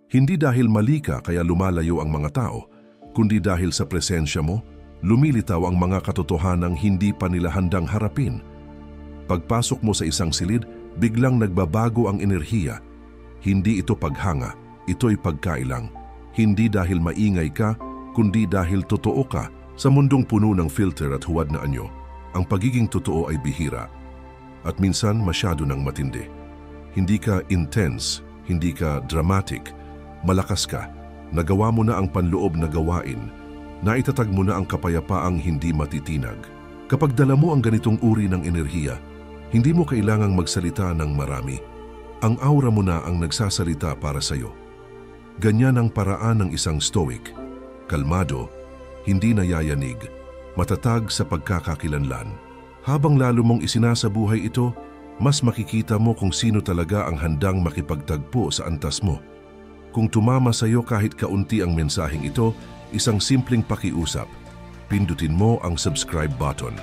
Hindi dahil mali ka kaya lumalayo ang mga tao, kundi dahil sa presensya mo, lumilitaw ang mga katotohanang hindi pa nila handang harapin. Pagpasok mo sa isang silid, biglang nagbabago ang enerhiya. Hindi ito paghanga, ito'y pagkailang. Hindi dahil maingay ka, kundi dahil totoo ka. Sa mundong puno ng filter at huwad na anyo, ang pagiging totoo ay bihira. At minsan masyado nang matindi. Hindi ka intense, hindi ka dramatic, malakas ka. Nagawa mo na ang panloob na gawain. Naitatag mo na ang kapayapaang hindi matitinag. Kapag dala mo ang ganitong uri ng enerhiya, hindi mo kailangang magsalita ng marami. Ang aura mo na ang nagsasalita para sa'yo. Ganyan ang paraan ng isang stoic, kalmado, hindi nayayanig, matatag sa pagkakakilanlan. Habang lalo mong isinasabuhay ito, mas makikita mo kung sino talaga ang handang makipagtagpo sa antas mo. Kung tumama sa iyo kahit kaunti ang mensaheng ito, isang simpleng pakiusap, pindutin mo ang subscribe button.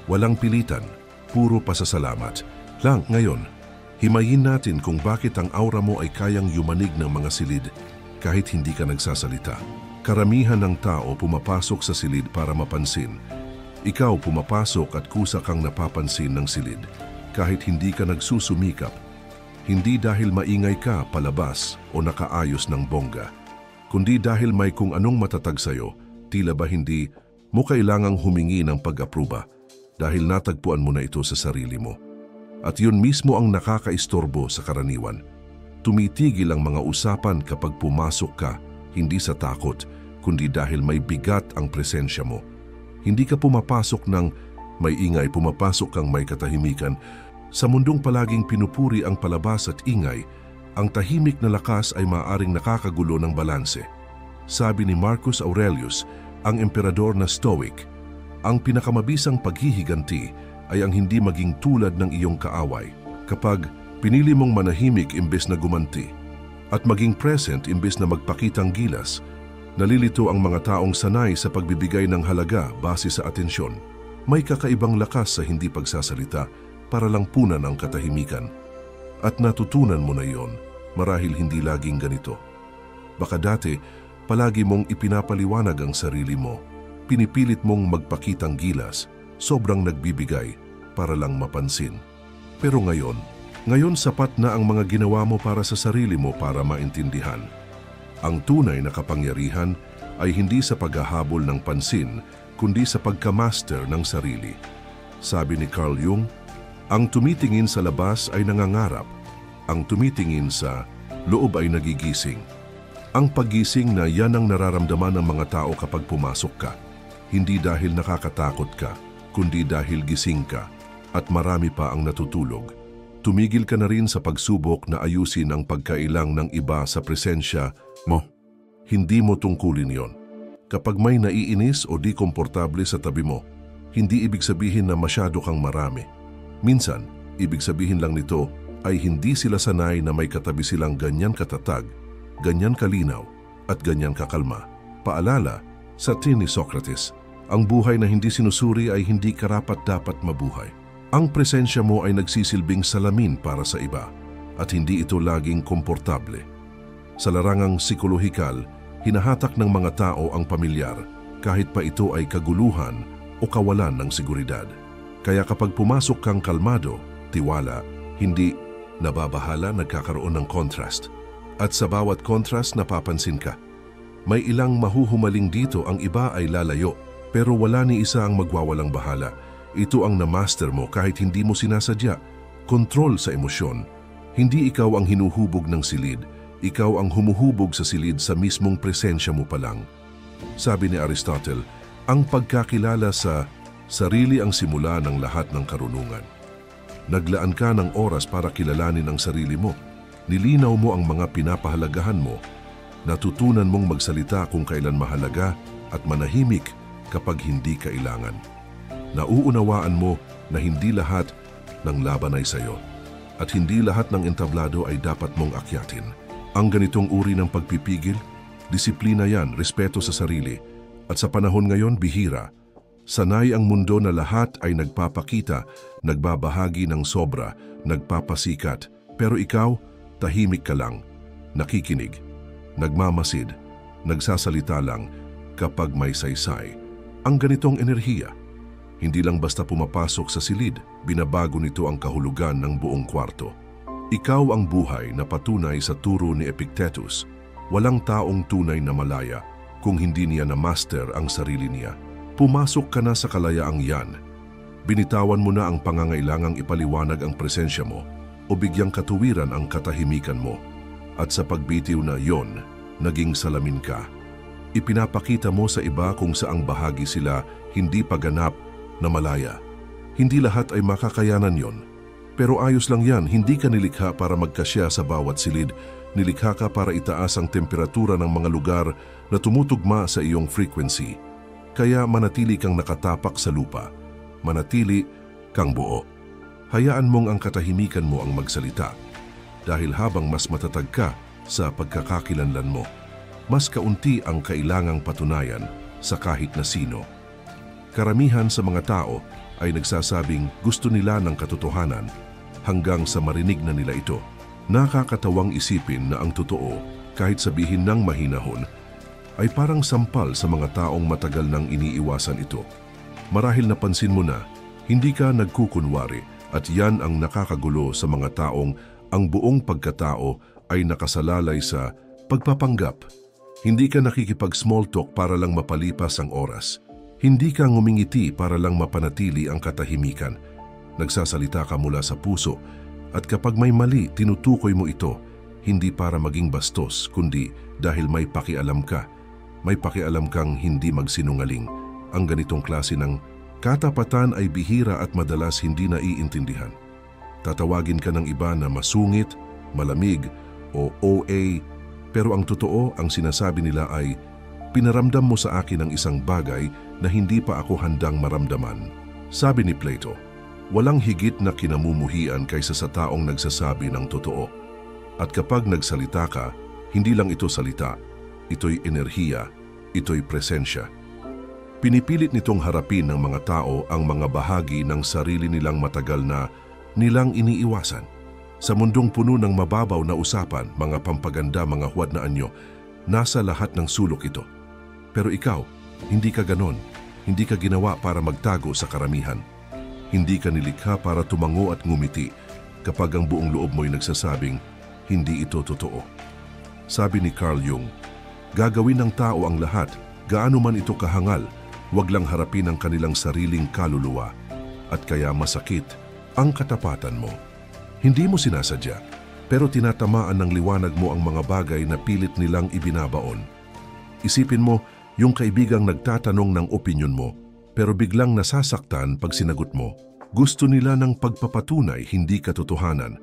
Walang pilitan, puro pasasalamat. Lang ngayon, himayin natin kung bakit ang aura mo ay kayang yumanig ng mga silid kahit hindi ka nagsasalita. Karamihan ng tao pumapasok sa silid para mapansin. Ikaw pumapasok at kusa kang napapansin ng silid kahit hindi ka nagsusumikap. Hindi dahil maingay ka palabas o nakaayos ng bongga, kundi dahil may kung anong matatag sa'yo, tila ba hindi mo kailangang humingi ng pag-apruba dahil natagpuan mo na ito sa sarili mo. At yun mismo ang nakakaistorbo sa karaniwan. Tumitigil ang mga usapan kapag pumasok ka, hindi sa takot, kundi dahil may bigat ang presensya mo. Hindi ka pumapasok ng may ingay, pumapasok kang may katahimikan. Sa mundong palaging pinupuri ang palabas at ingay, ang tahimik na lakas ay maaaring nakakagulo ng balanse. Sabi ni Marcus Aurelius, ang emperador na Stoic, ang pinakamabisang paghihiganti ay ang hindi maging tulad ng iyong kaaway. Kapag pinili mong manahimik imbes na gumanti at maging present imbes na magpakitang gilas, nalilito ang mga taong sanay sa pagbibigay ng halaga base sa atensyon. May kakaibang lakas sa hindi pagsasalita para lang punan ang katahimikan. At natutunan mo na iyon, marahil hindi laging ganito. Baka dati, palagi mong ipinapaliwanag ang sarili mo. Pinipilit mong magpakitang gilas, sobrang nagbibigay para lang mapansin. Pero ngayon sapat na ang mga ginawa mo para sa sarili mo para maintindihan. Ang tunay na kapangyarihan ay hindi sa paghahabol ng pansin, kundi sa pagkamaster ng sarili. Sabi ni Carl Jung, ang tumitingin sa labas ay nangangarap, ang tumitingin sa loob ay nagigising. Ang paggising na yan ang nararamdaman ng mga tao kapag pumasok ka. Hindi dahil nakakatakot ka, kundi dahil gising ka at marami pa ang natutulog. Tumigil ka na rin sa pagsubok na ayusin ang pagkailang ng iba sa presensya mo. Hindi mo tungkulin yon. Kapag may naiinis o di komportable sa tabi mo, hindi ibig sabihin na masyado kang marami. Minsan, ibig sabihin lang nito ay hindi sila sanay na may katabi silang ganyan katatag, ganyan kalinaw, at ganyan kakalma. Paalala, sa tin ni Socrates, ang buhay na hindi sinusuri ay hindi karapat-dapat mabuhay. Ang presensya mo ay nagsisilbing salamin para sa iba at hindi ito laging komportable. Sa larangang psikolohikal, hinahatak ng mga tao ang pamilyar kahit pa ito ay kaguluhan o kawalan ng seguridad. Kaya kapag pumasok kang kalmado, tiwala, hindi nababahala, nagkakaroon ng contrast. At sa bawat contrast napapansin ka. May ilang mahuhumaling dito, ang iba ay lalayo, pero wala ni isa ang magwawalang bahala. Ito ang na-master mo kahit hindi mo sinasadya. Kontrol sa emosyon. Hindi ikaw ang hinuhubog ng silid, ikaw ang humuhubog sa silid sa mismong presensya mo pa lang. Sabi ni Aristotle, ang pagkakilala sa sarili ang simula ng lahat ng karunungan. Naglaan ka ng oras para kilalanin ang sarili mo. Nilinaw mo ang mga pinapahalagahan mo. Natutunan mong magsalita kung kailan mahalaga at manahimik kapag hindi kailangan. Nauunawaan mo na hindi lahat ng laban ay sayo at hindi lahat ng entablado ay dapat mong akyatin. Ang ganitong uri ng pagpipigil, disiplina yan, respeto sa sarili, at sa panahon ngayon bihira. Sanay ang mundo na lahat ay nagpapakita, nagbabahagi ng sobra, nagpapasikat, pero ikaw, tahimik ka lang, nakikinig. nagmamasid, nagsasalita lang kapag may saysay. Ang ganitong enerhiya, hindi lang basta pumapasok sa silid, binabago nito ang kahulugan ng buong kwarto. Ikaw ang buhay na patunay sa turo ni Epictetus. Walang taong tunay na malaya kung hindi niya na-master ang sarili niya. Pumasok ka na sa kalayaang yan. Binitawan mo na ang pangangailangang ipaliwanag ang presensya mo o bigyang katuwiran ang katahimikan mo. At sa pagbitiw na yon, naging salamin ka. Ipinapakita mo sa iba kung saang bahagi sila hindi paganap na malaya. Hindi lahat ay makakayanan yon. Pero ayos lang yan, hindi ka nilikha para magkasya sa bawat silid. Nilikha ka para itaas ang temperatura ng mga lugar na tumutugma sa iyong frequency. Kaya manatili kang nakatapak sa lupa. Manatili kang buo. Hayaan mong ang katahimikan mo ang magsalita. Dahil habang mas matatag ka sa pagkakakilanlan mo, mas kaunti ang kailangang patunayan sa kahit na sino. Karamihan sa mga tao ay nagsasabing gusto nila ng katotohanan hanggang sa marinig na nila ito. Nakakatawang isipin na ang totoo, kahit sabihin ng mahinahon, ay parang sampal sa mga taong matagal nang iniiwasan ito. Marahil napansin mo na, hindi ka nagkukunwari at yan ang nakakagulo sa mga taong ang buong pagkatao ay nakasalalay sa pagpapanggap. Hindi ka nakikipag-small talk para lang mapalipas ang oras. Hindi ka ngumingiti para lang mapanatili ang katahimikan. Nagsasalita ka mula sa puso at kapag may mali, tinutukoy mo ito, hindi para maging bastos, kundi dahil may pakialam ka. May pakialam kang hindi magsinungaling. Ang ganitong klase ng katapatan ay bihira at madalas hindi naiintindihan. Tatawagin ka ng iba na masungit, malamig o OA, pero ang totoo, ang sinasabi nila ay, pinaramdam mo sa akin ang isang bagay na hindi pa ako handang maramdaman. Sabi ni Plato, walang higit na kinamumuhian kaysa sa taong nagsasabi ng totoo. At kapag nagsalita ka, hindi lang ito salita, ito'y enerhiya, ito'y presensya. Pinipilit nitong harapin ng mga tao ang mga bahagi ng sarili nilang matagal na nilang iniiwasan. Sa mundong puno ng mababaw na usapan, mga pampaganda, mga huwad na anyo, nasa lahat ng sulok ito. Pero ikaw, hindi ka ganon. Hindi ka ginawa para magtago sa karamihan. Hindi ka nilikha para tumango at ngumiti kapag ang buong loob mo'y nagsasabing, hindi ito totoo. Sabi ni Carl Jung, gagawin ng tao ang lahat, gaano man ito kahangal, wag lang harapin ang kanilang sariling kaluluwa. At kaya masakit ang katapatan mo. Hindi mo sinasadya, pero tinatamaan ng liwanag mo ang mga bagay na pilit nilang ibinabaon. Isipin mo, yung kaibigang nagtatanong ng opinyon mo, pero biglang nasasaktan pag sinagot mo. Gusto nila ng pagpapatunay, hindi katotohanan.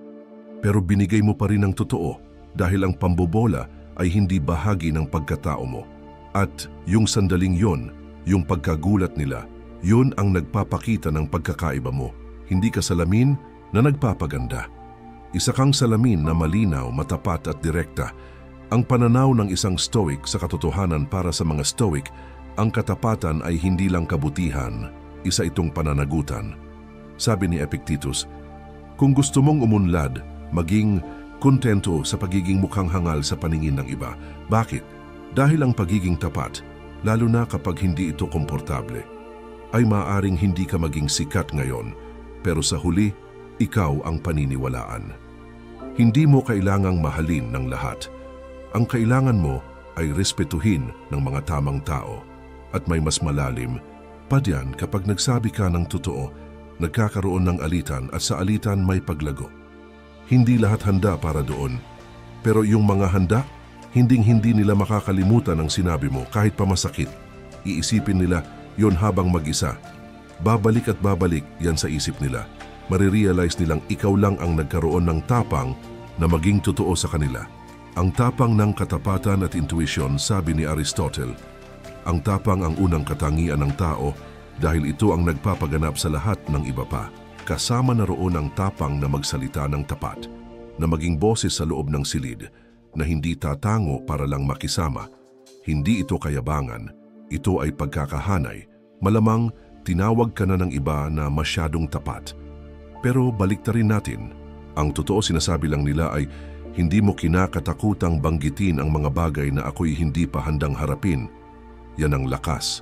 Pero binigay mo pa rin ang totoo dahil ang pambobola ay hindi bahagi ng pagkatao mo. At yung sandaling yon, yung pagkagulat nila, yun ang nagpapakita ng pagkakaiba mo. Hindi ka salamin na nagpapaganda. Isa kang salamin na malinaw, matapat at direkta. Ang pananaw ng isang stoic sa katotohanan para sa mga stoic, ang katapatan ay hindi lang kabutihan, isa itong pananagutan. Sabi ni Epictetus, kung gusto mong umunlad, maging kontento sa pagiging mukhang hangal sa paningin ng iba. Bakit? Dahil ang pagiging tapat, lalo na kapag hindi ito komportable, ay maaaring hindi ka maging sikat ngayon, pero sa huli, ikaw ang paniniwalaan. Hindi mo kailangang mahalin ng lahat. Ang kailangan mo ay respetuhin ng mga tamang tao. At may mas malalim pa diyan kapag nagsabi ka ng totoo, nagkakaroon ng alitan at sa alitan may paglago. Hindi lahat handa para doon. Pero yung mga handa, hinding-hindi nila makakalimutan ang sinabi mo kahit pa masakit. Iisipin nila yon habang mag-isa. Babalik at babalik yan sa isip nila. Marirealize nilang ikaw lang ang nagkaroon ng tapang na maging totoo sa kanila. Ang tapang ng katapatan at intuition, sabi ni Aristotle, ang tapang ang unang katangian ng tao dahil ito ang nagpapaganap sa lahat ng iba pa. Kasama na roon ang tapang na magsalita ng tapat, na maging boses sa loob ng silid, na hindi tatango para lang makisama. Hindi ito kayabangan, ito ay pagkakahanay. Malamang tinawag ka na ng iba na masyadong tapat. Pero baliktarin natin, ang totoo sinasabi lang nila ay Hindi mo kinakatakutang banggitin ang mga bagay na ako'y hindi pa handang harapin. Yan ang lakas.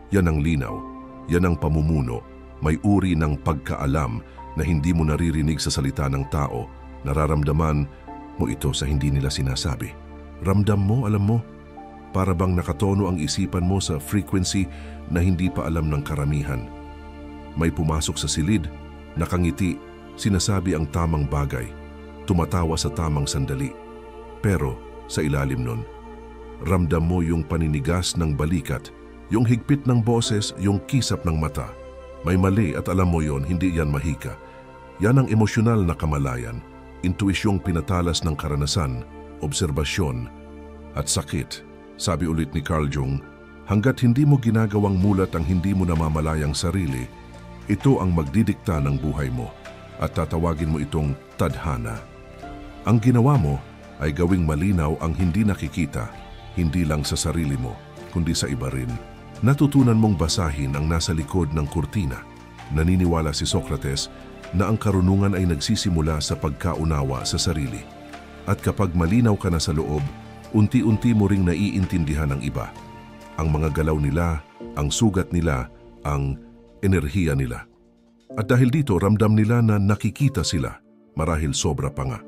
Yan ang linaw. Yan ang pamumuno. May uri ng pagkaalam na hindi mo naririnig sa salita ng tao. Nararamdaman mo ito sa hindi nila sinasabi. Ramdam mo, alam mo, para bang nakatono ang isipan mo sa frequency na hindi pa alam ng karamihan. May pumasok sa silid, nakangiti, sinasabi ang tamang bagay, tumatawa sa tamang sandali. Pero sa ilalim nun, ramdam mo yung paninigas ng balikat, yung higpit ng boses, yung kisap ng mata. May mali at alam mo yon, hindi yan mahika. Yan ang emosyonal na kamalayan, intuisyong pinatalas ng karanasan, obserbasyon at sakit. Sabi ulit ni Carl Jung, hanggat hindi mo ginagawang mulat ang hindi mo namamalayang sarili, ito ang magdidikta ng buhay mo at tatawagin mo itong tadhana. Ang ginawa mo ay gawing malinaw ang hindi nakikita, hindi lang sa sarili mo, kundi sa iba rin. Natutunan mong basahin ang nasa likod ng kurtina. Naniniwala si Socrates na ang karunungan ay nagsisimula sa pagkaunawa sa sarili. At kapag malinaw ka na sa loob, unti-unti mo ring naiintindihan ang iba. Ang mga galaw nila, ang sugat nila, ang enerhiya nila. At dahil dito, ramdam nila na nakikita sila, marahil sobra pa nga.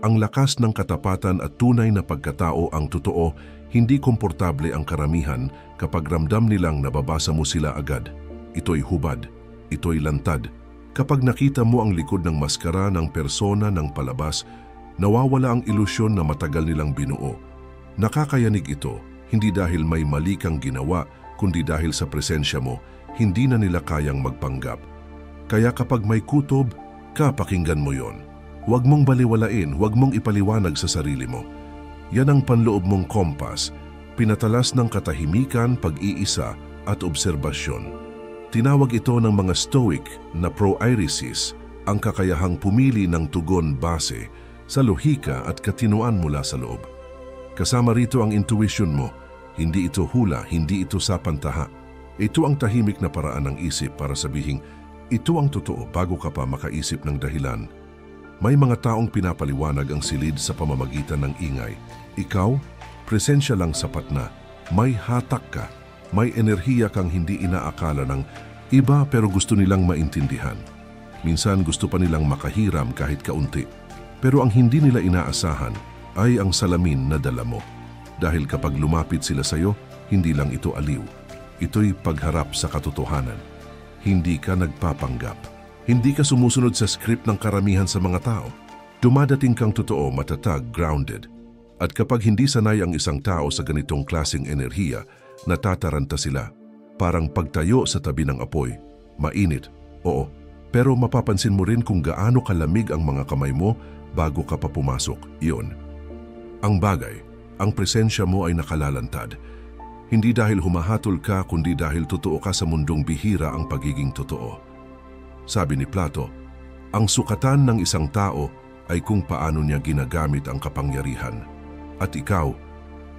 Ang lakas ng katapatan at tunay na pagkatao ang totoo, hindi komportable ang karamihan kapag ramdam nilang nababasa mo sila agad. Ito'y hubad, ito'y lantad. Kapag nakita mo ang likod ng maskara ng persona ng palabas, nawawala ang ilusyon na matagal nilang binuo. Nakakayanig ito, hindi dahil may mali kang ginawa, kundi dahil sa presensya mo, hindi na nila kayang magpanggap. Kaya kapag may kutob, pakinggan mo yon. Huwag mong baliwalain, huwag mong ipaliwanag sa sarili mo. Yan ang panloob mong kompas, pinatalas ng katahimikan, pag-iisa at obserbasyon. Tinawag ito ng mga Stoic na proairesis, ang kakayahang pumili ng tugon base sa lohika at katinuan mula sa loob. Kasama rito ang intuition mo, hindi ito hula, hindi ito sapantaha. Ito ang tahimik na paraan ng isip para sabihing, ito ang totoo bago ka pa makaisip ng dahilan. May mga taong pinapaliwanag ang silid sa pamamagitan ng ingay. Ikaw, presensya lang sapat na. May hatak ka, may enerhiya kang hindi inaakala ng iba pero gusto nilang maintindihan. Minsan gusto pa nilang makahiram kahit kaunti. Pero ang hindi nila inaasahan ay ang salamin na dala mo. Dahil kapag lumapit sila sa'yo, hindi lang ito aliw. Ito'y pagharap sa katotohanan. Hindi ka nagpapanggap. Hindi ka sumusunod sa script ng karamihan sa mga tao. Dumadating kang totoo, matatag, grounded. At kapag hindi sanay ang isang tao sa ganitong klaseng enerhiya, natataranta sila. Parang pagtayo sa tabi ng apoy. Mainit, oo. Pero mapapansin mo rin kung gaano kalamig ang mga kamay mo bago ka pa pumasok. Iyon. Ang bagay, ang presensya mo ay nakalalantad. Hindi dahil humahatol ka, kundi dahil totoo ka sa mundong bihira ang pagiging totoo. Sabi ni Plato, ang sukatan ng isang tao ay kung paano niya ginagamit ang kapangyarihan. At ikaw,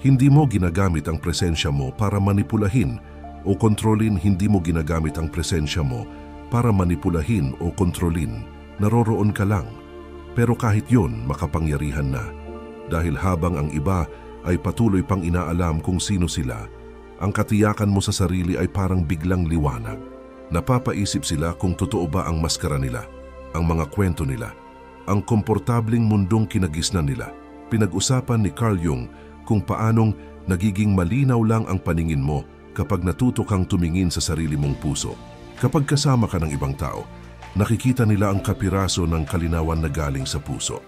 hindi mo ginagamit ang presensya mo para manipulahin o kontrolin, hindi mo ginagamit ang presensya mo para manipulahin o kontrolin. Naroroon ka lang. Pero kahit yun, makapangyarihan na. Dahil habang ang iba ay patuloy pang inaalam kung sino sila, ang katiyakan mo sa sarili ay parang biglang liwanag. Napapaisip sila kung totoo ba ang maskara nila, ang mga kwento nila, ang komportabling mundong kinagisnan nila. Pinag-usapan ni Carl Jung kung paanong nagiging malinaw lang ang paningin mo kapag natuto kang tumingin sa sarili mong puso. Kapag kasama ka ng ibang tao, nakikita nila ang kapiraso ng kalinawan na galing sa puso.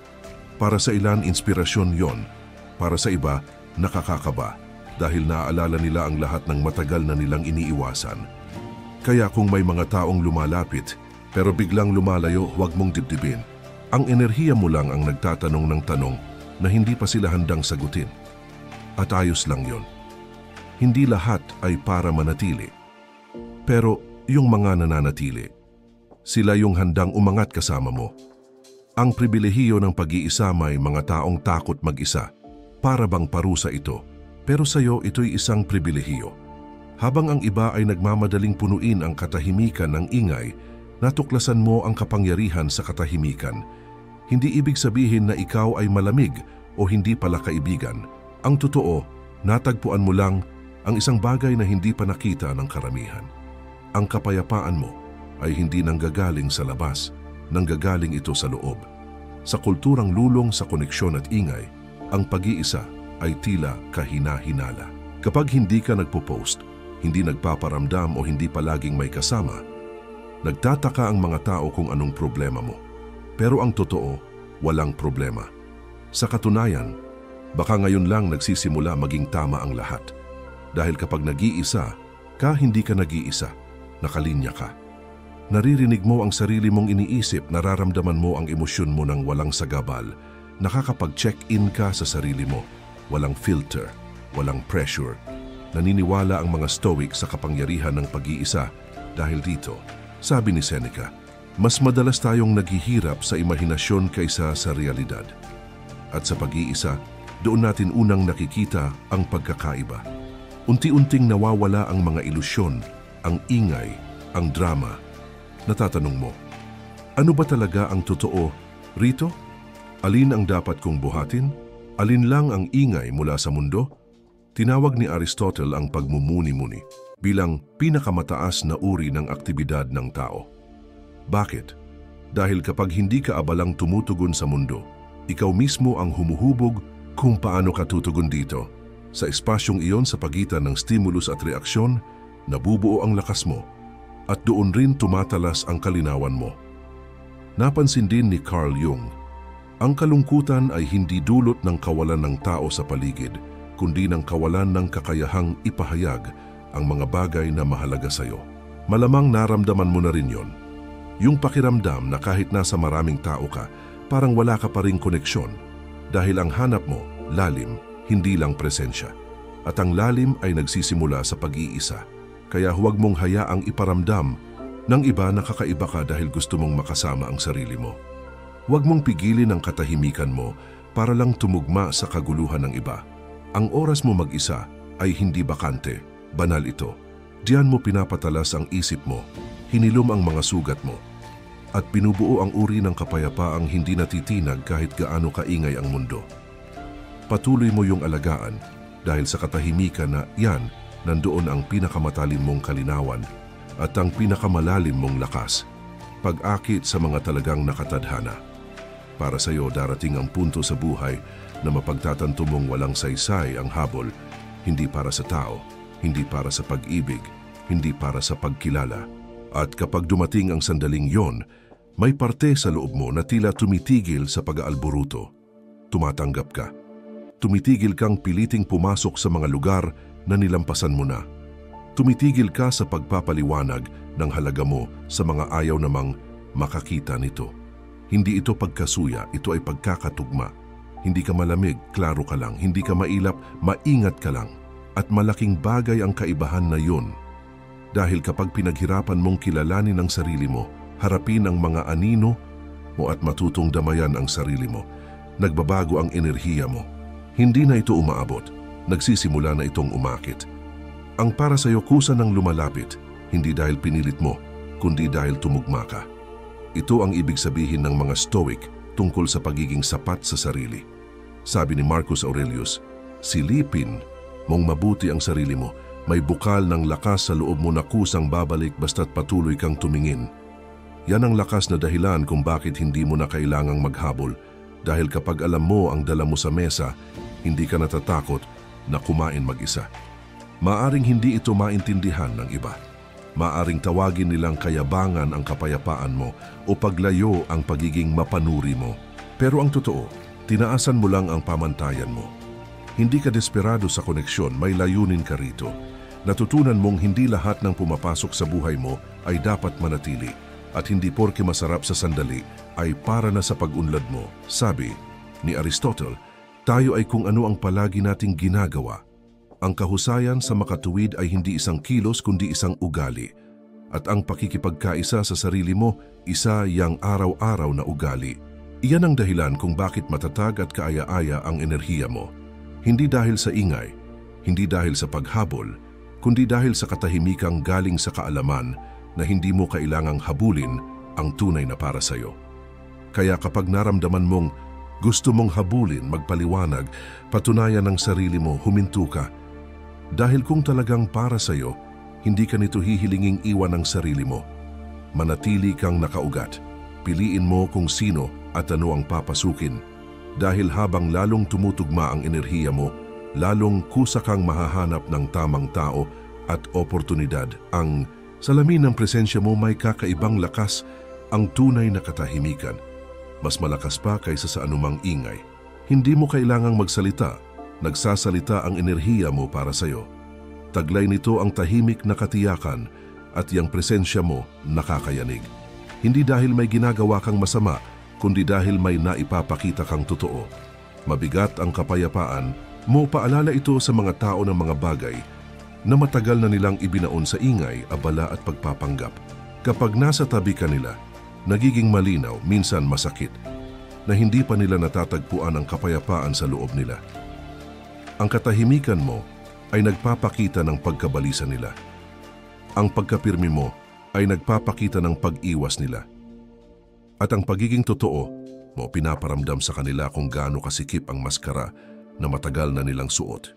Para sa ilan, inspirasyon yon. Para sa iba, nakakakaba dahil naaalala nila ang lahat ng matagal na nilang iniiwasan. Kaya kung may mga taong lumalapit pero biglang lumalayo, huwag mong dibdibin. Ang enerhiya mo lang ang nagtatanong ng tanong na hindi pa sila handang sagutin. At ayos lang yon. Hindi lahat ay para manatili. Pero yung mga nananatili, sila yung handang umangat kasama mo. Ang pribilehiyo ng pag-iisa, may mga taong takot mag-isa. Para bang parusa ito. Pero sa'yo ito'y isang pribilehiyo. Habang ang iba ay nagmamadaling punuin ang katahimikan ng ingay, natuklasan mo ang kapangyarihan sa katahimikan. Hindi ibig sabihin na ikaw ay malamig o hindi pala kaibigan. Ang totoo, natagpuan mo lang ang isang bagay na hindi pa nakita ng karamihan. Ang kapayapaan mo ay hindi nanggagaling sa labas, nanggagaling ito sa loob. Sa kulturang lulong sa koneksyon at ingay, ang pag-iisa ay tila kahina-hinala. Kapag hindi ka nagpo-post, hindi nagpaparamdam o hindi palaging may kasama, nagtataka ang mga tao kung anong problema mo. Pero ang totoo, walang problema. Sa katunayan, baka ngayon lang nagsisimula maging tama ang lahat. Dahil kapag nag-iisa ka, hindi ka nag-iisa, nakalinya ka. Naririnig mo ang sarili mong iniisip, nararamdaman mo ang emosyon mo ng walang sagabal, nakakapag-check-in ka sa sarili mo, walang filter, walang pressure. Naniniwala ang mga Stoic sa kapangyarihan ng pag-iisa dahil dito, sabi ni Seneca, mas madalas tayong naghihirap sa imahinasyon kaysa sa realidad. At sa pag-iisa, doon natin unang nakikita ang pagkakaiba. Unti-unting nawawala ang mga ilusyon, ang ingay, ang drama. Natatanong mo, ano ba talaga ang totoo rito? Alin ang dapat kong buhatin? Alin lang ang ingay mula sa mundo? Tinawag ni Aristotle ang pagmumuni-muni bilang pinakamataas na uri ng aktibidad ng tao. Bakit? Dahil kapag hindi ka abalang tumutugon sa mundo, ikaw mismo ang humuhubog kung paano ka tutugon dito. Sa espasyong iyon sa pagitan ng stimulus at reaksyon, nabubuo ang lakas mo at doon rin tumatalas ang kalinawan mo. Napansin din ni Carl Jung, ang kalungkutan ay hindi dulot ng kawalan ng tao sa paligid, kundi ng kawalan ng kakayahang ipahayag ang mga bagay na mahalaga sa iyo. Malamang naramdaman mo na rin yon. Yung pakiramdam na kahit nasa maraming tao ka, parang wala ka pa ring koneksyon dahil ang hanap mo, lalim, hindi lang presensya. At ang lalim ay nagsisimula sa pag-iisa. Kaya huwag mong hayaang iparamdam ng iba na kakaiba ka dahil gusto mong makasama ang sarili mo. Huwag mong pigilin ang katahimikan mo para lang tumugma sa kaguluhan ng iba. Ang oras mo mag-isa ay hindi bakante, banal ito. Diyan mo pinapatalas ang isip mo, hinilom ang mga sugat mo, at binubuo ang uri ng kapayapaang hindi natitinag kahit gaano kaingay ang mundo. Patuloy mo yung alagaan dahil sa katahimikan na yan, nandoon ang pinakamatalim mong kalinawan at ang pinakamalalim mong lakas, pag-akit sa mga talagang nakatadhana. Para sa iyo darating ang punto sa buhay na mapagtatanto mong walang saysay ang habol, hindi para sa tao, hindi para sa pag-ibig, hindi para sa pagkilala. At kapag dumating ang sandaling yon, may parte sa loob mo na tila tumitigil sa pag-aalburuto. Tumatanggap ka. Tumitigil kang piliting pumasok sa mga lugar na nilampasan mo na. Tumitigil ka sa pagpapaliwanag ng halaga mo sa mga ayaw namang makakita nito. Hindi ito pagkasuya, ito ay pagkakatugma. Hindi ka malamig, klaro ka lang. Hindi ka mailap, maingat ka lang. At malaking bagay ang kaibahan na yun. Dahil kapag pinaghirapan mong kilalanin ang sarili mo, harapin ang mga anino mo at matutong damayan ang sarili mo, nagbabago ang enerhiya mo. Hindi na ito umaabot, nagsisimula na itong umakit. Ang para sa iyo kusa ng lumalapit, hindi dahil pinilit mo, kundi dahil tumugma ka. Ito ang ibig sabihin ng mga Stoic tungkol sa pagiging sapat sa sarili. Sabi ni Marcus Aurelius, silipin mong mabuti ang sarili mo. May bukal ng lakas sa loob mo na kusang babalik basta't patuloy kang tumingin. Yan ang lakas na dahilan kung bakit hindi mo na kailangang maghabol. Dahil kapag alam mo ang dala mo sa mesa, hindi ka natatakot na kumain mag-isa. Maaring hindi ito maintindihan ng iba. Maaring tawagin nilang kayabangan ang kapayapaan mo o paglayo ang pagiging mapanuri mo. Pero ang totoo, tinaasan mo lang ang pamantayan mo. Hindi ka desperado sa koneksyon, may layunin ka rito. Natutunan mong hindi lahat ng pumapasok sa buhay mo ay dapat manatili at hindi porke masarap sa sandali ay para na sa pag-unlad mo. Sabi ni Aristotle, tayo ay kung ano ang palagi nating ginagawa. Ang kahusayan sa makatuwid ay hindi isang kilos kundi isang ugali. At ang pakikipagkaisa sa sarili mo, isa yang araw-araw na ugali. Iyan ang dahilan kung bakit matatag at kaaya-aya ang enerhiya mo. Hindi dahil sa ingay, hindi dahil sa paghabol, kundi dahil sa katahimikang galing sa kaalaman na hindi mo kailangang habulin ang tunay na para sa iyo. Kaya kapag naramdaman mong gusto mong habulin, magpaliwanag, patunayan ng sarili mo, huminto ka. Dahil kung talagang para sa'yo, hindi ka nito hihilinging iwan ang sarili mo. Manatili kang nakaugat. Piliin mo kung sino at ano ang papasukin. Dahil habang lalong tumutugma ang enerhiya mo, lalong kusa kang mahahanap ng tamang tao at oportunidad. Ang salamin ng presensya mo may kakaibang lakas, ang tunay na katahimikan. Mas malakas pa kaysa sa anumang ingay. Hindi mo kailangang magsalita, nagsasalita ang enerhiya mo para sa'yo. Taglay nito ang tahimik na katiyakan at yung presensya mo nakakayanig. Hindi dahil may ginagawa kang masama, kundi dahil may naipapakita kang totoo. Mabigat ang kapayapaan mo, paalala ito sa mga tao ng mga bagay na matagal na nilang ibinaon sa ingay, abala at pagpapanggap. Kapag nasa tabi ka nila, nagiging malinaw, minsan masakit, na hindi pa nila natatagpuan ang kapayapaan sa loob nila. Ang katahimikan mo ay nagpapakita ng pagkabalisa nila. Ang pagkapirmi mo ay nagpapakita ng pag-iwas nila. At ang pagiging totoo mo pinaparamdam sa kanila kung gaano kasikip ang maskara na matagal na nilang suot.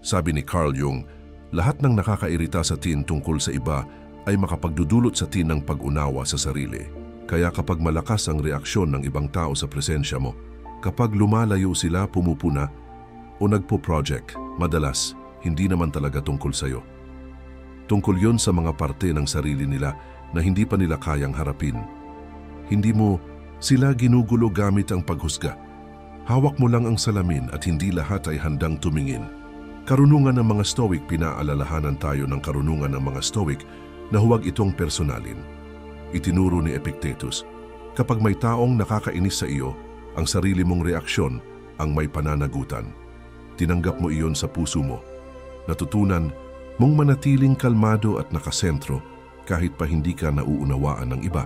Sabi ni Carl Jung, lahat ng nakakairita sa teen tungkol sa iba ay makapagdudulot sa teen ng pag-unawa sa sarili. Kaya kapag malakas ang reaksyon ng ibang tao sa presensya mo, kapag lumalayo sila, pumupuna o nagpo-project, madalas hindi naman talaga tungkol sa'yo. Tungkol yon sa mga parte ng sarili nila na hindi pa nila kayang harapin. Hindi mo sila ginugulo gamit ang paghusga. Hawak mo lang ang salamin at hindi lahat ay handang tumingin. Karunungan ng mga Stoic, pinaalalahanan tayo ng karunungan ng mga Stoic na huwag itong personalin. Itinuro ni Epictetus, kapag may taong nakakainis sa iyo, ang sarili mong reaksyon ang may pananagutan. Tinanggap mo iyon sa puso mo. Natutunan mong manatiling kalmado at nakasentro kahit pa hindi ka nauunawaan ng iba.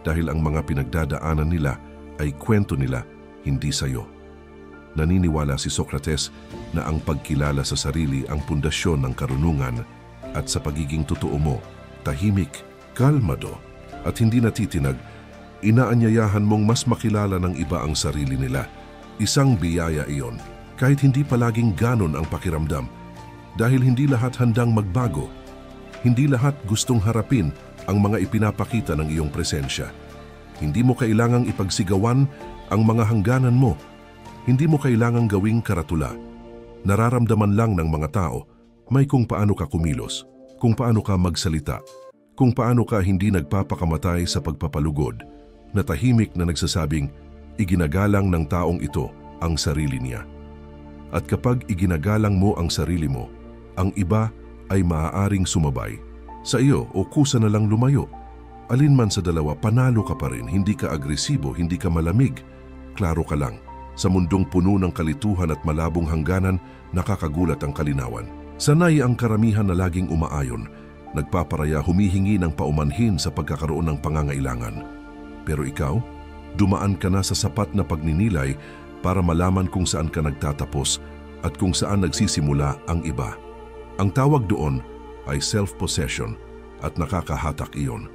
Dahil ang mga pinagdadaanan nila ay kwento nila, hindi sa iyo. Naniniwala si Socrates na ang pagkilala sa sarili ang pundasyon ng karunungan at sa pagiging totoo mo, tahimik, kalmado, at hindi natitinag, inaanyayahan mong mas makilala ng iba ang sarili nila. Isang biyaya iyon, kahit hindi palaging ganon ang pakiramdam. Dahil hindi lahat handang magbago. Hindi lahat gustong harapin ang mga ipinapakita ng iyong presensya. Hindi mo kailangang ipagsigawan ang mga hangganan mo. Hindi mo kailangang gawing karatula. Nararamdaman lang ng mga tao may kung paano ka kumilos, kung paano ka magsalita, kung paano ka hindi nagpapakamatay sa pagpapalugod, na tahimik na nagsasabing, iginagalang ng taong ito ang sarili niya. At kapag iginagalang mo ang sarili mo, ang iba ay maaaring sumabay sa iyo o kusa na lang lumayo. Alinman sa dalawa, panalo ka pa rin, hindi ka agresibo, hindi ka malamig. Klaro ka lang, sa mundong puno ng kalituhan at malabong hangganan, nakakagulat ang kalinawan. Sanay ang karamihan na laging umaayon, nagpaparaya, humihingi ng paumanhin sa pagkakaroon ng pangangailangan. Pero ikaw, dumaan ka na sa sapat na pagninilay para malaman kung saan ka nagtatapos at kung saan nagsisimula ang iba. Ang tawag doon ay self-possession at nakakahatak iyon.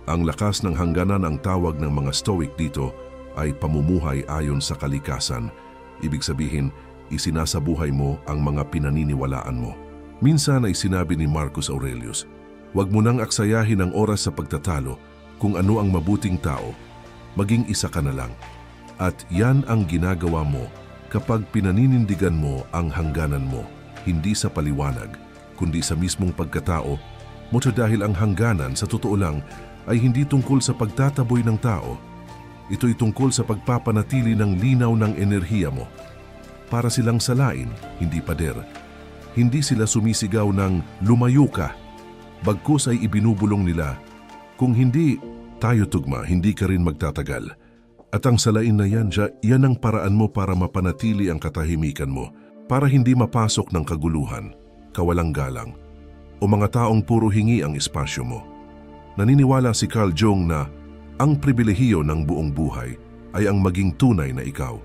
Ang lakas ng hangganan, ang tawag ng mga Stoic dito ay pamumuhay ayon sa kalikasan. Ibig sabihin, isinasabuhay mo ang mga pinaniniwalaan mo. Minsan ay sinabi ni Marcus Aurelius, huwag mo nang aksayahin ang oras sa pagtatalo kung ano ang mabuting tao, maging isa ka na lang. At yan ang ginagawa mo kapag pinaninindigan mo ang hangganan mo, hindi sa paliwanag, kundi sa mismong pagkatao mo. Dahil ang hangganan sa totoo lang ay hindi tungkol sa pagtataboy ng tao. Ito'y tungkol sa pagpapanatili ng linaw ng enerhiya mo. Para silang salain, hindi pader. Hindi sila sumisigaw ng lumayo ka. Bagkus ay ibinubulong nila, kung hindi tayo tugma, hindi ka rin magtatagal. At ang salain na yan, yan ang paraan mo para mapanatili ang katahimikan mo, para hindi mapasok ng kaguluhan, kawalang galang, o mga taong puro hingi ang espasyo mo. Naniniwala si Carl Jung na ang pribilehiyo ng buong buhay ay ang maging tunay na ikaw.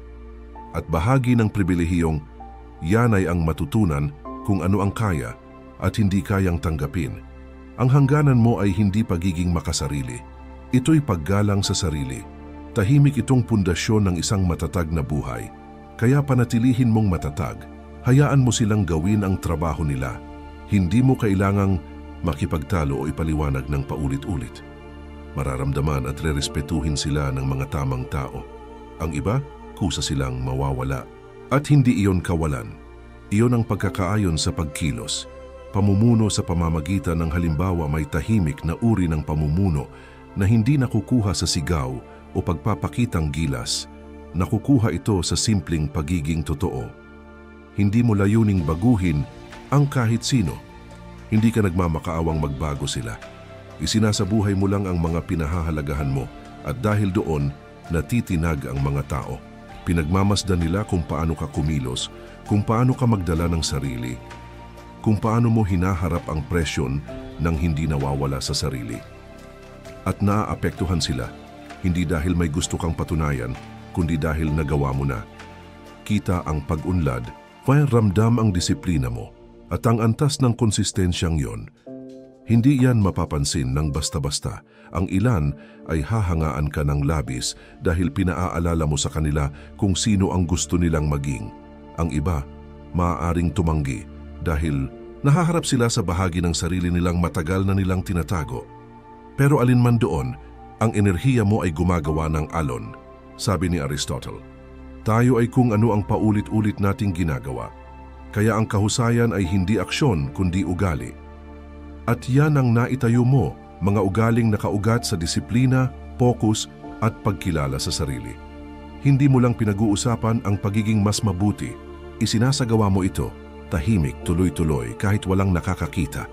At bahagi ng pribilehiyong yan ay ang matutunan kung ano ang kaya at hindi kayang tanggapin. Ang hangganan mo ay hindi pagiging makasarili. Ito'y paggalang sa sarili. Tahimik itong pundasyon ng isang matatag na buhay. Kaya panatilihin mong matatag. Hayaan mo silang gawin ang trabaho nila. Hindi mo kailangang makipagtalo o ipaliwanag ng paulit-ulit. Mararamdaman at rerespetuhin sila ng mga tamang tao. Ang iba, kusa silang mawawala. At hindi iyon kawalan. Iyon ang pagkakaayon sa pagkilos. Pamumuno sa pamamagitan ng halimbawa may tahimik na uri ng pamumuno na hindi nakukuha sa sigaw o pagpapakitang gilas. Nakukuha ito sa simpleng pagiging totoo. Hindi mo layuning baguhin ang kahit sino. Hindi ka nagmamakaawang magbago sila. Isinasabuhay mo lang ang mga pinahahalagahan mo at dahil doon, natitinag ang mga tao. Pinagmamasdan nila kung paano ka kumilos, kung paano ka magdala ng sarili, kung paano mo hinaharap ang presyon nang hindi nawawala sa sarili. At naaapektuhan sila, hindi dahil may gusto kang patunayan, kundi dahil nagawa mo na. Kita ang pag-unlad, kaya ramdam ang disiplina mo at ang antas ng konsistensyang yon. Hindi yan mapapansin ng basta-basta. Ang ilan ay hahangaan ka ng labis dahil pinaaalala mo sa kanila kung sino ang gusto nilang maging. Ang iba, maaaring tumanggi dahil nahaharap sila sa bahagi ng sarili nilang matagal na nilang tinatago. Pero alinman doon, ang enerhiya mo ay gumagawa ng alon. Sabi ni Aristotle, tayo ay kung ano ang paulit-ulit nating ginagawa. Kaya ang kahusayan ay hindi aksyon kundi ugali. At yan ang naitayo mo, mga ugaling nakaugat sa disiplina, focus at pagkilala sa sarili. Hindi mo lang pinag-uusapan ang pagiging mas mabuti. Isinasagawa mo ito, tahimik, tuloy-tuloy kahit walang nakakakita.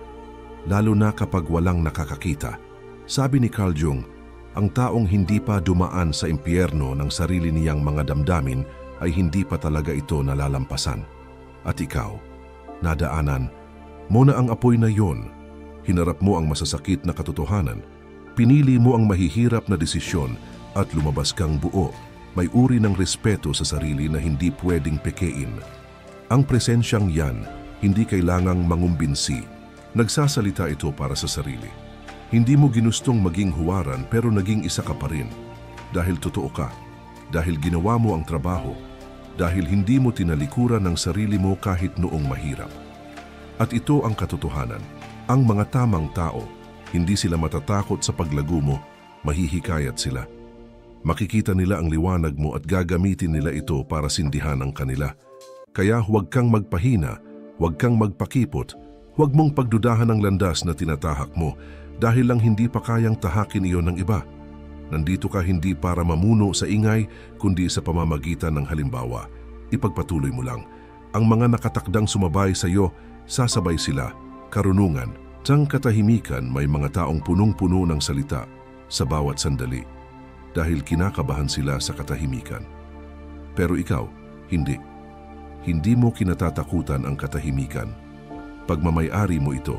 Lalo na kapag walang nakakakita. Sabi ni Carl Jung, ang taong hindi pa dumaan sa impyerno ng sarili niyang mga damdamin ay hindi pa talaga ito nalalampasan. At ikaw, nadaanan mo na ang apoy na yon. Hinarap mo ang masasakit na katotohanan. Pinili mo ang mahihirap na desisyon at lumabas kang buo. May uri ng respeto sa sarili na hindi pwedeng pekein. Ang presensyang yan, hindi kailangang mangumbinsi. Nagsasalita ito para sa sarili. Hindi mo ginustong maging huwaran pero naging isa ka pa rin. Dahil totoo ka, dahil ginawa mo ang trabaho, dahil hindi mo tinalikuran ang sarili mo kahit noong mahirap. At ito ang katotohanan. Ang mga tamang tao, hindi sila matatakot sa paglago mo, mahihikayat sila. Makikita nila ang liwanag mo at gagamitin nila ito para sindihan ang kanila. Kaya huwag kang magpahina, huwag kang magpakipot, huwag mong pagdudahan ang landas na tinatahak mo dahil lang hindi pa kayang tahakin iyon ng iba. Nandito ka hindi para mamuno sa ingay, kundi sa pamamagitan ng halimbawa. Ipagpatuloy mo lang. Ang mga nakatakdang sumabay sa iyo, sasabay sila. Karunungan, sang katahimikan may mga taong punong-puno ng salita sa bawat sandali dahil kinakabahan sila sa katahimikan. Pero ikaw, hindi. Hindi mo kinatatakutan ang katahimikan. Pagmamay-ari mo ito,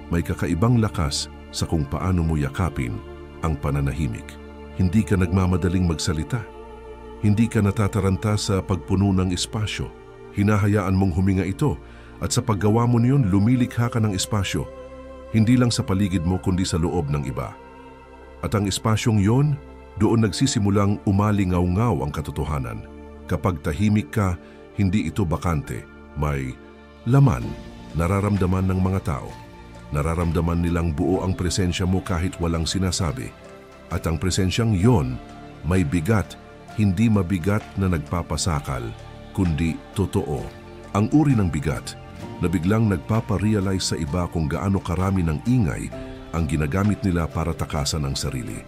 may kakaibang lakas sa kung paano mo yakapin ang pananahimik. Hindi ka nagmamadaling magsalita. Hindi ka natataranta sa pagpuno ng espasyo. Hinahayaan mong huminga ito at sa paggawa mo niyon lumilikha ka ng espasyo. Hindi lang sa paligid mo kundi sa loob ng iba. At ang espasyong yon, doon nagsisimulang umalingaw-ngaw ang katotohanan. Kapag tahimik ka, hindi ito bakante. May laman, nararamdaman ng mga tao. Nararamdaman nilang buo ang presensya mo kahit walang sinasabi. At ang presensyang yon, may bigat, hindi mabigat na nagpapasakal, kundi totoo. Ang uri ng bigat na biglang nagpaparealize sa iba kung gaano karami ng ingay ang ginagamit nila para takasan ang sarili.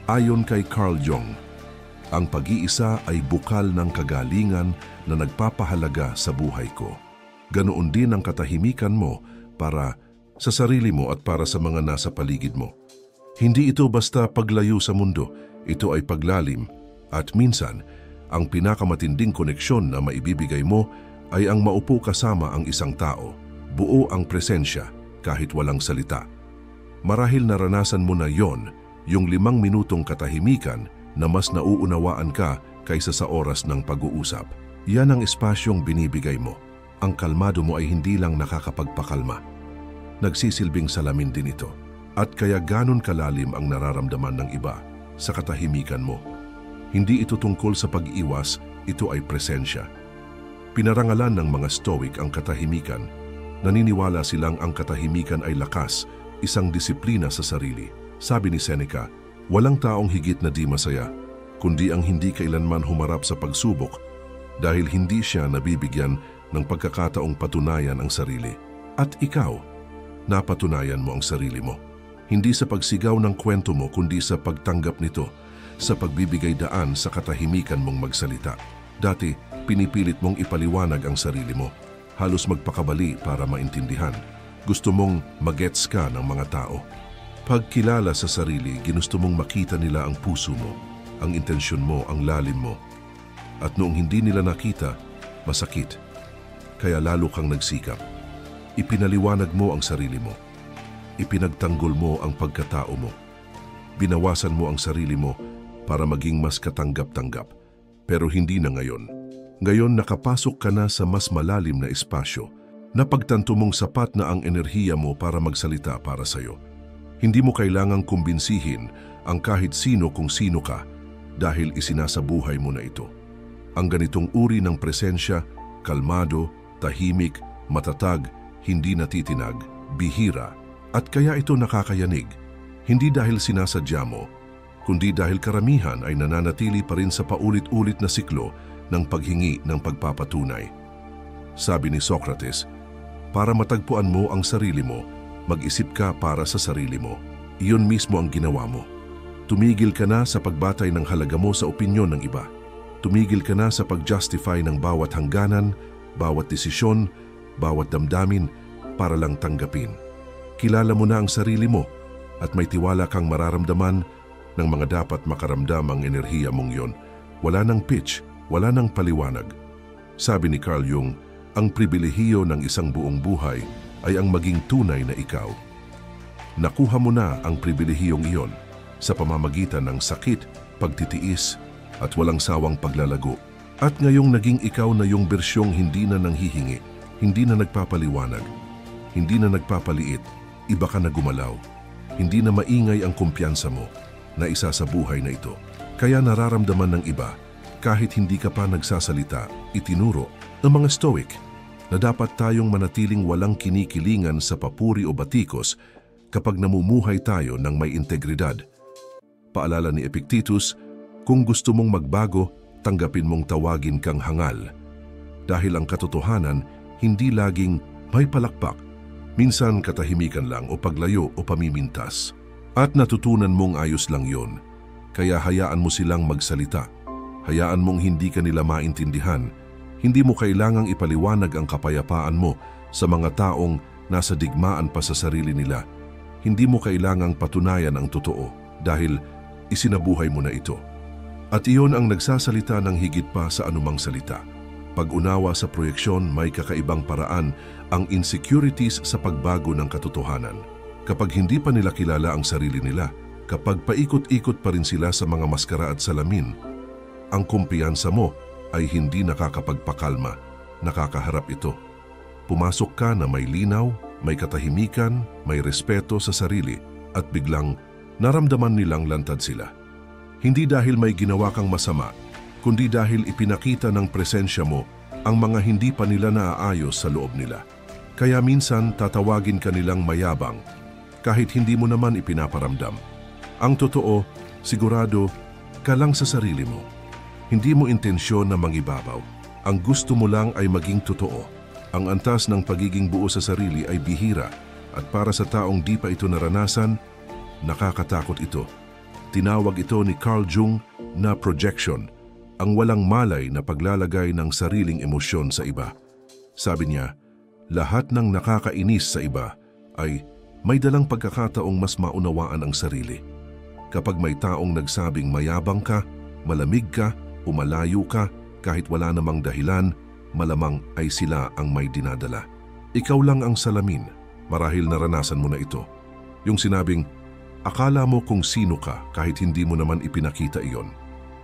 Ayon kay Carl Jung, ang pag-iisa ay bukal ng kagalingan na nagpapahalaga sa buhay ko. Ganoon din ang katahimikan mo para sa sarili mo at para sa mga nasa paligid mo. Hindi ito basta paglayo sa mundo, ito ay paglalim at minsan, ang pinakamatinding koneksyon na maibibigay mo ay ang maupo kasama ang isang tao, buo ang presensya kahit walang salita. Marahil naranasan mo na yon, yung 5 minutong katahimikan na mas nauunawaan ka kaysa sa oras ng pag-uusap. Yan ang espasyong binibigay mo. Ang kalmado mo ay hindi lang nakakapagpakalma. Nagsisilbing salamin din ito. At kaya ganon kalalim ang nararamdaman ng iba sa katahimikan mo. Hindi ito tungkol sa pag-iwas, ito ay presensya. Pinarangalan ng mga Stoic ang katahimikan. Naniniwala silang ang katahimikan ay lakas, isang disiplina sa sarili. Sabi ni Seneca, walang taong higit na di masaya, kundi ang hindi kailanman humarap sa pagsubok dahil hindi siya nabibigyan ng pagkakataong patunayan ang sarili. At ikaw, napatunayan mo ang sarili mo. Hindi sa pagsigaw ng kwento mo kundi sa pagtanggap nito, sa pagbibigay daan sa katahimikan mong magsalita. Dati, pinipilit mong ipaliwanag ang sarili mo, halos magpakabali para maintindihan. Gusto mong magets ka ng mga tao. Pagkilala sa sarili, ginusto mong makita nila ang puso mo, ang intensyon mo, ang lalim mo. At noong hindi nila nakita, masakit. Kaya lalo kang nagsikap. Ipinaliwanag mo ang sarili mo. Ipinagtanggol mo ang pagkatao mo. Binawasan mo ang sarili mo para maging mas katanggap-tanggap. Pero hindi na ngayon. Ngayon nakapasok ka na sa mas malalim na espasyo. Napagtanto mong sapat na ang enerhiya mo para magsalita para sa'yo. Hindi mo kailangang kumbinsihin ang kahit sino kung sino ka dahil isinasabuhay mo na ito. Ang ganitong uri ng presensya, kalmado, tahimik, matatag, hindi natitinag, bihira, at kaya ito nakakayanig. Hindi dahil sinasadya mo, kundi dahil karamihan ay nananatili pa rin sa paulit-ulit na siklo ng paghingi ng pagpapatunay. Sabi ni Socrates, para matagpuan mo ang sarili mo, mag-isip ka para sa sarili mo. Iyon mismo ang ginawa mo. Tumigil ka na sa pagbatay ng halaga mo sa opinyon ng iba. Tumigil ka na sa pag-justify ng bawat hangganan, bawat desisyon, bawat damdamin para lang tanggapin. Kilala mo na ang sarili mo at may tiwala kang mararamdaman ng mga dapat makaramdam ang enerhiya mong yon. Wala nang pitch, wala nang paliwanag. Sabi ni Carl Jung, ang pribilehiyo ng isang buong buhay ay ang maging tunay na ikaw. Nakuha mo na ang pribilehiyong iyon sa pamamagitan ng sakit, pagtitiis, at walang sawang paglalago. At ngayong naging ikaw na yung bersyong hindi na nanghihingi, hindi na nagpapaliwanag, hindi na nagpapaliit, iba ka na gumalaw. Hindi na maingay ang kumpiyansa mo na isa sa buhay na ito. Kaya nararamdaman ng iba, kahit hindi ka pa nagsasalita, itinuro ng mga Stoic na dapat tayong manatiling walang kinikilingan sa papuri o batikos kapag namumuhay tayo ng may integridad. Paalala ni Epictetus, kung gusto mong magbago, tanggapin mong tawagin kang hangal. Dahil ang katotohanan, hindi laging may palakpak. Minsan katahimikan lang o paglayo o pamimintas. At natutunan mong ayos lang yon. Kaya hayaan mo silang magsalita. Hayaan mong hindi ka nila maintindihan. Hindi mo kailangang ipaliwanag ang kapayapaan mo sa mga taong nasa digmaan pa sa sarili nila. Hindi mo kailangang patunayan ang totoo dahil isinabuhay mo na ito. At iyon ang nagsasalita ng higit pa sa anumang salita. Pag-unawa sa proyeksyon, may kakaibang paraan ang insecurities sa pagbago ng katotohanan. Kapag hindi pa nila kilala ang sarili nila, kapag paikot-ikot pa rin sila sa mga maskara at salamin, ang kumpiyansa mo ay hindi nakakapagpakalma, nakakaharap ito. Pumasok ka na may linaw, may katahimikan, may respeto sa sarili at biglang naramdaman nilang lantad sila. Hindi dahil may ginawa kang masama, kundi dahil ipinakita ng presensya mo ang mga hindi pa nila naaayos sa loob nila. Kaya minsan tatawagin ka nilang mayabang, kahit hindi mo naman ipinaparamdam. Ang totoo, sigurado, ka lang sa sarili mo. Hindi mo intensyon na mangibabaw. Ang gusto mo lang ay maging totoo. Ang antas ng pagiging buo sa sarili ay bihira at para sa taong di pa ito naranasan, nakakatakot ito. Tinawag ito ni Carl Jung na projection, ang walang malay na paglalagay ng sariling emosyon sa iba. Sabi niya, lahat ng nakakainis sa iba ay may dalang pagkakataong mas maunawaan ang sarili. Kapag may taong nagsabing mayabang ka, malamig ka, o malayo ka, kahit wala namang dahilan, malamang ay sila ang may dinadala. Ikaw lang ang salamin, marahil naranasan mo na ito. Yung sinabing, akala mo kung sino ka kahit hindi mo naman ipinakita iyon.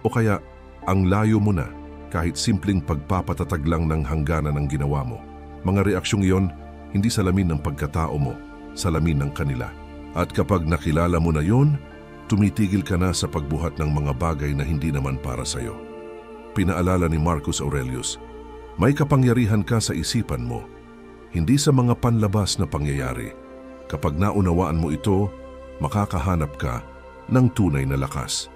O kaya, ang layo mo na kahit simpleng pagpapatatag lang ng hangganan ng ginawa mo. Mga reaksyong iyon, hindi salamin ng pagkatao mo, salamin ng kanila. At kapag nakilala mo na yon, tumitigil ka na sa pagbuhat ng mga bagay na hindi naman para sa'yo. Pinaalala ni Marcus Aurelius, may kapangyarihan ka sa isipan mo, hindi sa mga panlabas na pangyayari. Kapag naunawaan mo ito, makakahanap ka ng tunay na lakas.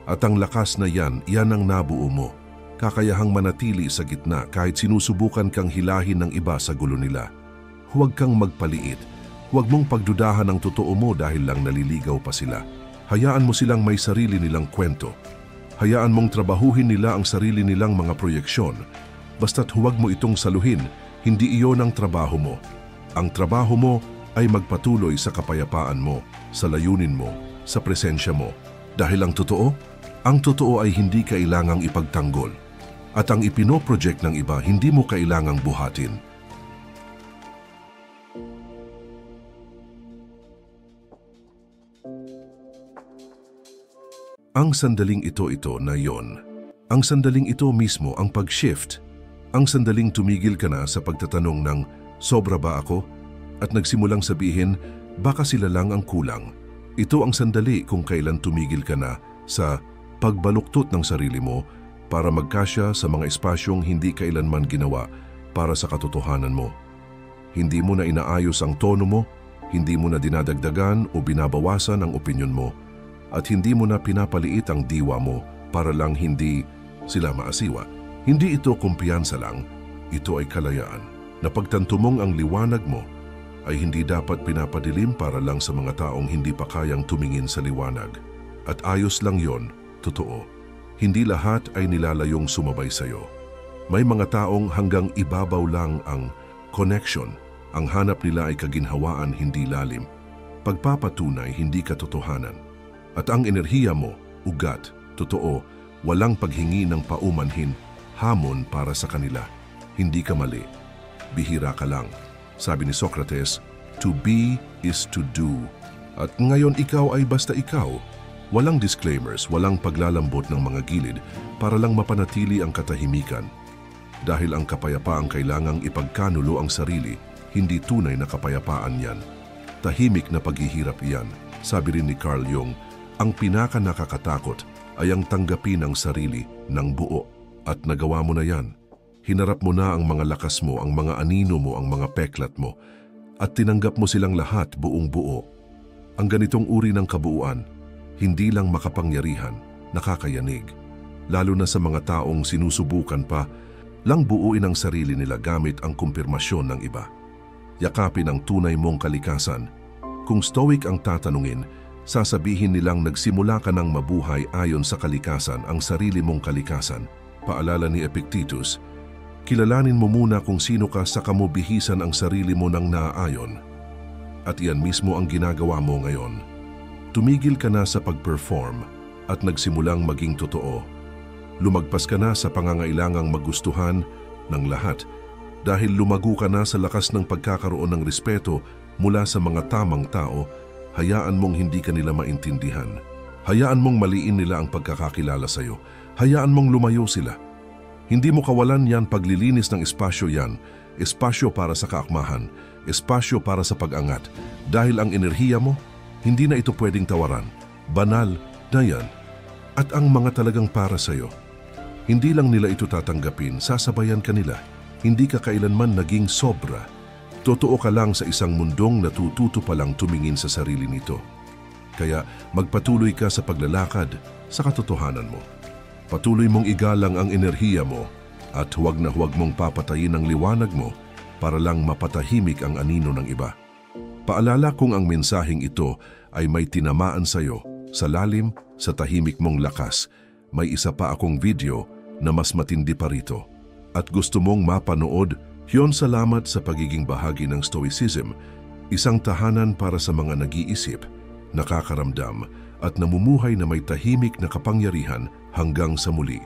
At ang lakas na yan ang nabuo mo, kakayahang manatili sa gitna kahit sinusubukan kang hilahin ng iba sa gulo nila. Huwag kang magpaliit, huwag mong pagdudahan ang totoo mo dahil lang naliligaw pa sila. Hayaan mo silang may sarili nilang kwento. Hayaan mong trabahuhin nila ang sarili nilang mga proyeksyon. Basta't huwag mo itong saluhin, hindi iyon ang trabaho mo. Ang trabaho mo ay magpatuloy sa kapayapaan mo, sa layunin mo, sa presensya mo. Dahil ang totoo ay hindi kailangang ipagtanggol. At ang ipinoproject ng iba, hindi mo kailangang buhatin. Ang sandaling ito na yon. Ang sandaling ito mismo ang pag-shift. Ang sandaling tumigil ka na sa pagtatanong ng, sobra ba ako? At nagsimulang sabihin, baka sila lang ang kulang. Ito ang sandali kung kailan tumigil ka na sa pagbaluktot ng sarili mo para magkasya sa mga espasyong hindi kailanman ginawa para sa katotohanan mo. Hindi mo na inaayos ang tono mo, hindi mo na dinadagdagan o binabawasan ang opinyon mo, at hindi mo na pinapaliit ang diwa mo para lang hindi sila maasiwa. Hindi ito kumpiyansa lang, ito ay kalayaan. Napagtanto mong ang liwanag mo ay hindi dapat pinapadilim para lang sa mga taong hindi pa kayang tumingin sa liwanag. At ayos lang yon, totoo. Hindi lahat ay nilalayong sumabay sa'yo. May mga taong hanggang ibabaw lang ang connection. Ang hanap nila ay kaginhawaan, hindi lalim. Pagpapatunay, hindi katotohanan. At ang enerhiya mo, ugat, totoo, walang paghingi ng paumanhin, hamon para sa kanila. Hindi ka mali. Bihira ka lang. Sabi ni Socrates, to be is to do. At ngayon ikaw ay basta ikaw. Walang disclaimers, walang paglalambot ng mga gilid para lang mapanatili ang katahimikan. Dahil ang kapayapaang kailangang ipagkanulo ang sarili, hindi tunay na kapayapaan yan. Tahimik na paghihirap yan. Sabi rin ni Carl Jung, ang pinaka-nakakatakot ay ang tanggapin ang sarili ng buo. At nagawa mo na yan. Hinarap mo na ang mga lakas mo, ang mga anino mo, ang mga peklat mo. At tinanggap mo silang lahat buong buo. Ang ganitong uri ng kabuuan, hindi lang makapangyarihan, nakakayanig. Lalo na sa mga taong sinusubukan pa, lang buuin ang sarili nila gamit ang kumpirmasyon ng iba. Yakapin ang tunay mong kalikasan. Kung stoic ang tatanungin, sasabihin nilang nagsimula ka ng mabuhay ayon sa kalikasan, ang sarili mong kalikasan. Paalala ni Epictetus, kilalanin mo muna kung sino ka saka mo bihisan ang sarili mo ng naaayon. At iyan mismo ang ginagawa mo ngayon. Tumigil ka na sa pag-perform at nagsimulang maging totoo. Lumagpas ka na sa pangangailangang magustuhan ng lahat dahil lumago ka na sa lakas ng pagkakaroon ng respeto mula sa mga tamang tao. Hayaan mong hindi ka nila maintindihan. Hayaan mong maliin nila ang pagkakakilala sa iyo. Hayaan mong lumayo sila. Hindi mo kawalan yan paglilinis ng espasyo yan. Espasyo para sa kaakmahan. Espasyo para sa pag-angat. Dahil ang enerhiya mo, hindi na ito pwedeng tawaran. Banal na yan. At ang mga talagang para sa iyo, hindi lang nila ito tatanggapin, sasabayan ka nila. Hindi ka kailanman naging sobra. Totoo ka lang sa isang mundong natututo pa lang tumingin sa sarili nito. Kaya magpatuloy ka sa paglalakad sa katotohanan mo. Patuloy mong igalang ang enerhiya mo at huwag na huwag mong papatayin ang liwanag mo para lang mapatahimik ang anino ng iba. Paalala kung ang mensaheng ito ay may tinamaan sa iyo, sa lalim, sa tahimik mong lakas, may isa pa akong video na mas matindi pa rito. At gusto mong mapanood, yon salamat sa pagiging bahagi ng Stoicism, isang tahanan para sa mga nag-iisip, nakakaramdam at namumuhay na may tahimik na kapangyarihan hanggang sa muli.